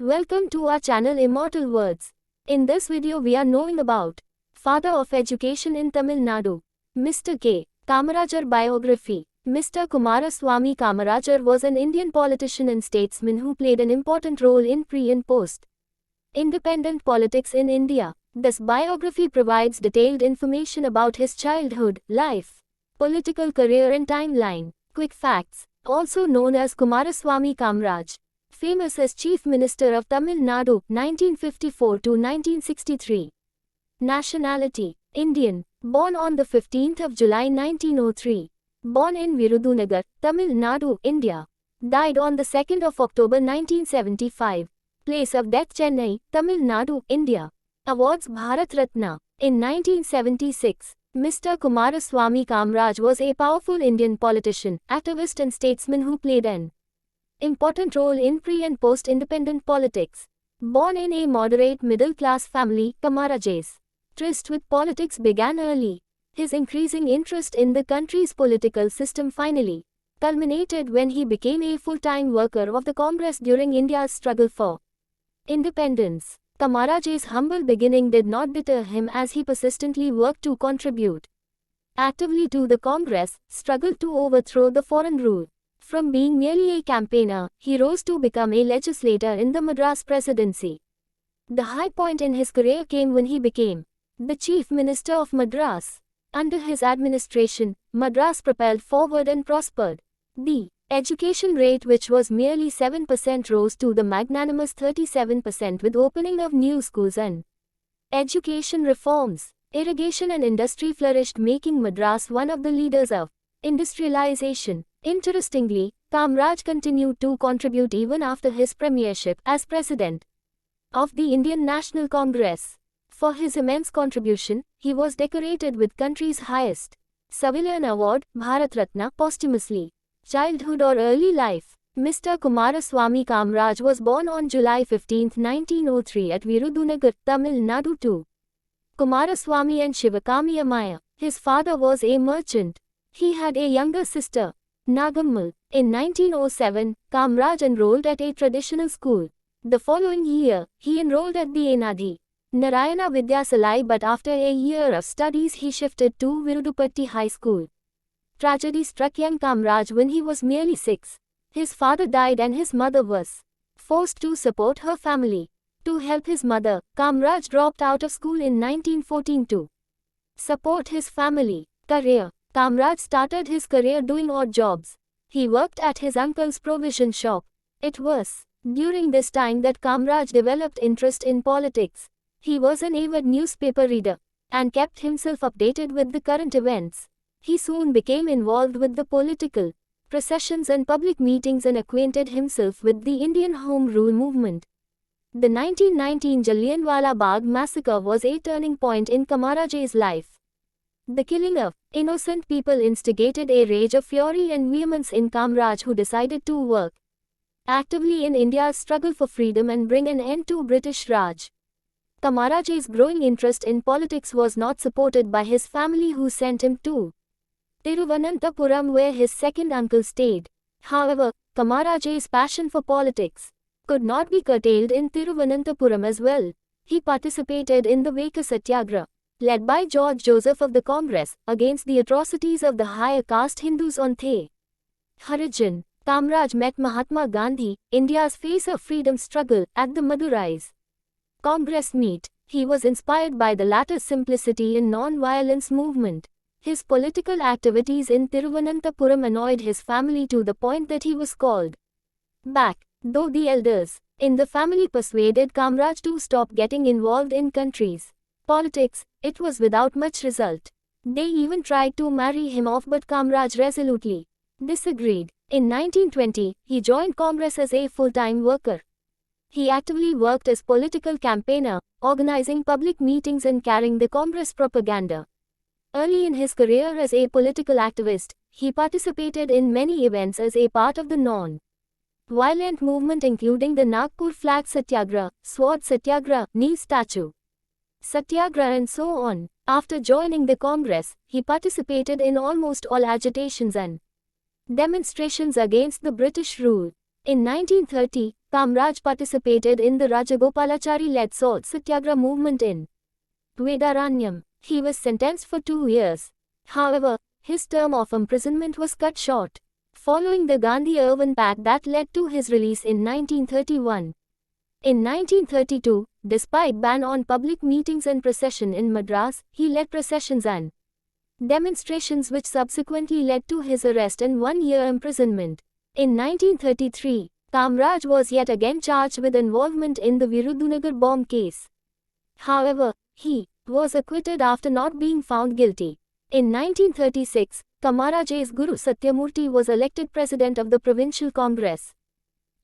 Welcome to our channel Immortal Words. In this video we are knowing about Father of Education in Tamil Nadu, Mr. K. Kamarajar biography. Mr. Kumaraswamy Kamarajar was an Indian politician and statesman who played an important role in pre- and post-independent politics in India. This biography provides detailed information about his childhood, life, political career and timeline. Quick facts. Also known as Kumaraswamy Kamaraj. Famous as Chief Minister of Tamil Nadu, 1954 to 1963. Nationality, Indian. Born on the 15th of July 1903. Born in Virudunagar, Tamil Nadu, India. Died on the 2nd of October 1975. Place of death Chennai, Tamil Nadu, India. Awards Bharat Ratna. In 1976, Mr. Kumaraswamy Kamaraj was a powerful Indian politician, activist and statesman who played an important role in pre- and post-independent politics. Born in a moderate middle-class family, Kamaraj's tryst with politics began early. His increasing interest in the country's political system finally culminated when he became a full-time worker of the Congress during India's struggle for independence. Kamaraj's humble beginning did not deter him as he persistently worked to contribute actively to the Congress struggle to overthrow the foreign rule. From being merely a campaigner, he rose to become a legislator in the Madras presidency. The high point in his career came when he became the Chief Minister of Madras. Under his administration, Madras propelled forward and prospered. The education rate, which was merely 7%, rose to the magnanimous 37% with opening of new schools and education reforms. Irrigation and industry flourished, making Madras one of the leaders of industrialization. Interestingly, Kamaraj continued to contribute even after his premiership as President of the Indian National Congress. For his immense contribution, he was decorated with country's highest civilian award, Bharat Ratna, posthumously. Childhood or early life. Mr. Kumaraswamy Kamaraj was born on July 15, 1903 at Virudunagar, Tamil Nadu to Kumaraswamy and Shivakami Amaya. His father was a merchant. He had a younger sister, Nagammal. In 1907, Kamaraj enrolled at a traditional school. The following year, he enrolled at the Enadi Narayana Vidyasalai, but after a year of studies he shifted to Virudupatti High School. Tragedy struck young Kamaraj when he was merely 6. His father died and his mother was forced to support her family. To help his mother, Kamaraj dropped out of school in 1914 to support his family. Career. Kamaraj started his career doing odd jobs. He worked at his uncle's provision shop. It was during this time that Kamaraj developed interest in politics. He was an avid newspaper reader and kept himself updated with the current events. He soon became involved with the political processions and public meetings and acquainted himself with the Indian Home Rule movement. The 1919 Jallianwala Bagh massacre was a turning point in Kamaraj's life. The killing of innocent people instigated a rage of fury and vehemence in Kamaraj, who decided to work actively in India's struggle for freedom and bring an end to British Raj. Kamaraj's growing interest in politics was not supported by his family, who sent him to Thiruvananthapuram, where his second uncle stayed. However, Kamaraj's passion for politics could not be curtailed in Thiruvananthapuram as well. He participated in the Vaka Satyagraha, led by George Joseph of the Congress, against the atrocities of the higher caste Hindus on The Harijan. Kamaraj met Mahatma Gandhi, India's face of freedom struggle, at the Madurai's Congress meet. He was inspired by the latter's simplicity and non-violence movement. His political activities in Thiruvananthapuram annoyed his family to the point that he was called back, though the elders in the family persuaded Kamaraj to stop getting involved in country's politics. It was without much result. They even tried to marry him off, but Kamaraj resolutely disagreed. In 1920, he joined Congress as a full-time worker. He actively worked as political campaigner, organizing public meetings and carrying the Congress propaganda. Early in his career as a political activist, he participated in many events as a part of the non-violent movement, including the Nagpur Flag Satyagraha, Sword Satyagraha, Knee Statue Satyagraha, and so on. After joining the Congress, he participated in almost all agitations and demonstrations against the British rule. In 1930, Kamaraj participated in the Rajagopalachari-led salt satyagraha movement in Vedaranyam. He was sentenced for 2 years. However, his term of imprisonment was cut short, following the Gandhi-Irwin Pact that led to his release in 1931. In 1932, despite ban on public meetings and procession in Madras, he led processions and demonstrations which subsequently led to his arrest and 1-year imprisonment. In 1933, Kamaraj was yet again charged with involvement in the Virudhunagar bomb case. However, he was acquitted after not being found guilty. In 1936, Kamaraj's Guru Satyamurti was elected president of the Provincial Congress.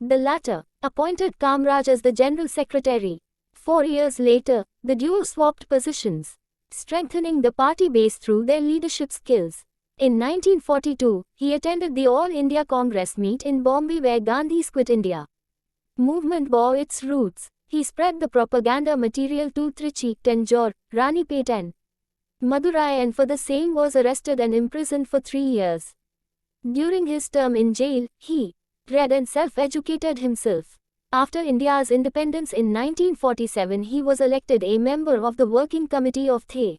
The latter appointed Kamaraj as the General Secretary. 4 years later, the duo swapped positions, strengthening the party base through their leadership skills. In 1942, he attended the All India Congress meet in Bombay where Gandhi's Quit India movement bore its roots. He spread the propaganda material to Trichy, Tanjore, Ranipet and Madurai, and for the same was arrested and imprisoned for 3 years. During his term in jail, he read and self-educated himself. After India's independence in 1947, he was elected a member of the Working Committee of the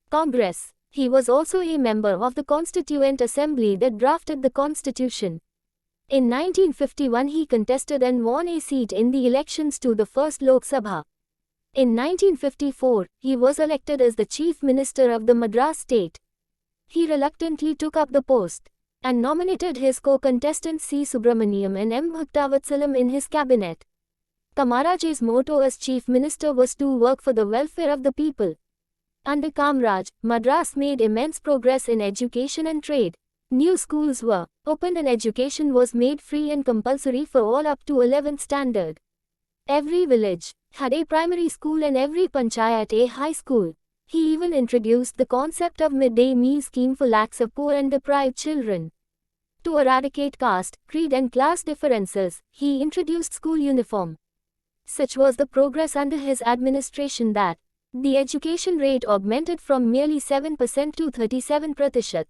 Congress. He was also a member of the Constituent Assembly that drafted the Constitution. In 1951, he contested and won a seat in the elections to the first Lok Sabha. In 1954, he was elected as the Chief Minister of the Madras state. He reluctantly took up the post and nominated his co-contestants C. Subramaniam and M. Bhaktavatsalaam in his cabinet. Kamaraj's motto as Chief Minister was to work for the welfare of the people. Under Kamaraj, Madras made immense progress in education and trade. New schools were opened and education was made free and compulsory for all up to 11th standard. Every village had a primary school and every panchayat a high school. He even introduced the concept of midday meal scheme for lakhs of poor and deprived children. To eradicate caste, creed and class differences, he introduced school uniform. Such was the progress under his administration that the education rate augmented from merely 7% to 37%.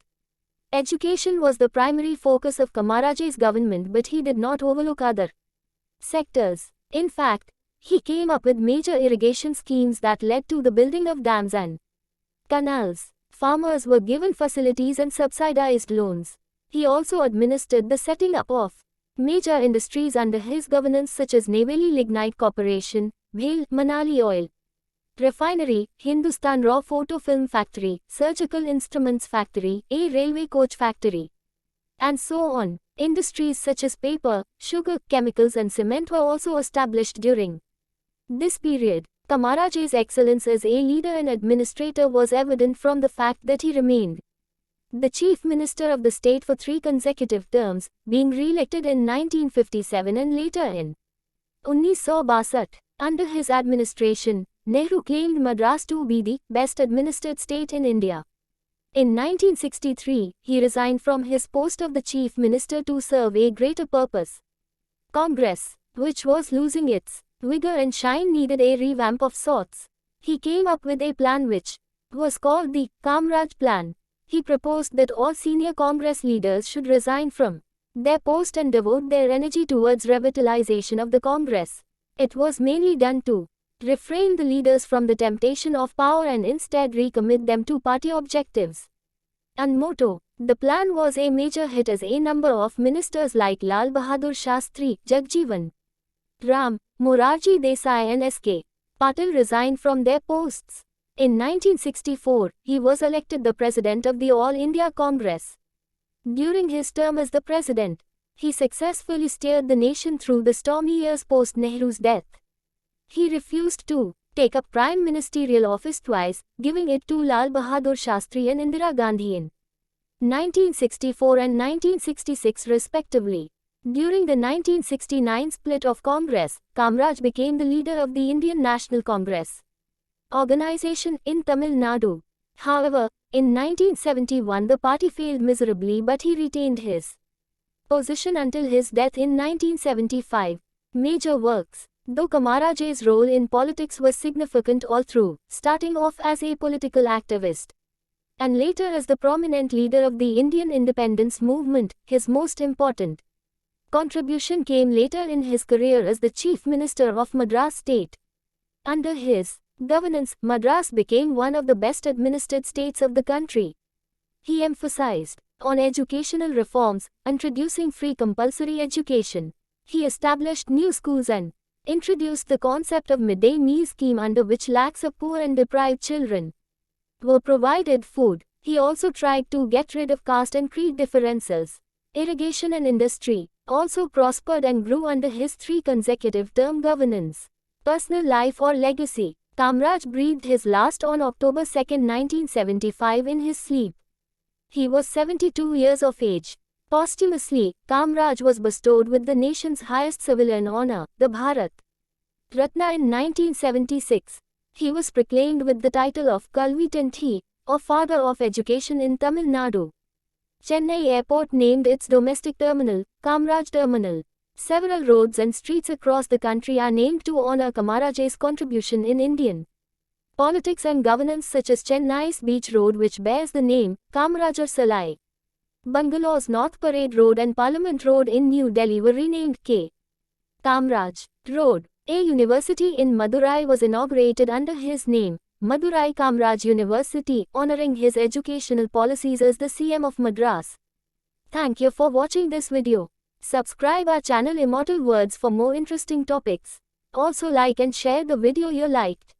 Education was the primary focus of Kamaraj's government, but he did not overlook other sectors. In fact, he came up with major irrigation schemes that led to the building of dams and canals. Farmers were given facilities and subsidized loans. He also administered the setting up of major industries under his governance such as Neyveli Lignite Corporation, Bhel, Manali Oil Refinery, Hindustan Raw Photo Film Factory, Surgical Instruments Factory, a railway coach factory, and so on. Industries such as paper, sugar, chemicals and cement were also established during this period. Kamaraj's excellence as a leader and administrator was evident from the fact that he remained the Chief Minister of the state for 3 consecutive terms, being re-elected in 1957 and later in 1962. Under his administration, Nehru claimed Madras to be the best administered state in India. In 1963, he resigned from his post of the Chief Minister to serve a greater purpose. Congress, which was losing its vigor and shine, needed a revamp of sorts. He came up with a plan which was called the Kamaraj Plan. He proposed that all senior Congress leaders should resign from their post and devote their energy towards revitalization of the Congress. It was mainly done to refrain the leaders from the temptation of power and instead recommit them to party objectives and motto. The plan was a major hit as a number of ministers like Lal Bahadur Shastri, Jagjeevan Ram, Morarji Desai and S.K. Patil resigned from their posts. In 1964, he was elected the president of the All India Congress. During his term as the president, he successfully steered the nation through the stormy years post-Nehru's death. He refused to take up prime ministerial office twice, giving it to Lal Bahadur Shastri and Indira Gandhi in 1964 and 1966 respectively. During the 1969 split of Congress, Kamaraj became the leader of the Indian National Congress organization in Tamil Nadu. However, in 1971 the party failed miserably, but he retained his position until his death in 1975. Major works. Though Kamaraj's role in politics was significant all through, starting off as a political activist and later as the prominent leader of the Indian independence movement, his most important contribution came later in his career as the Chief Minister of Madras State. Under his governance, Madras became one of the best administered states of the country. He emphasized on educational reforms, introducing free compulsory education. He established new schools and introduced the concept of midday meal scheme, under which lakhs of poor and deprived children were provided food. He also tried to get rid of caste and creed differences. Irrigation and industry also prospered and grew under his 3 consecutive term governance. Personal life or legacy. Kamaraj breathed his last on October 2, 1975 in his sleep. He was 72 years of age. Posthumously, Kamaraj was bestowed with the nation's highest civilian honor, the Bharat Ratna, in 1976. He was proclaimed with the title of Kalvitanthi, or Father of Education in Tamil Nadu. Chennai Airport named its domestic terminal, Kamaraj Terminal. Several roads and streets across the country are named to honor Kamaraj's contribution in Indian politics and governance, such as Chennai's Beach Road, which bears the name Kamarajar Salai. Bangalore's North Parade Road and Parliament Road in New Delhi were renamed K. Kamaraj Road. A university in Madurai was inaugurated under his name, Madurai Kamaraj University, honoring his educational policies as the CM of Madras. Thank you for watching this video. Subscribe our channel Immortal Words for more interesting topics. Also like and share the video you liked.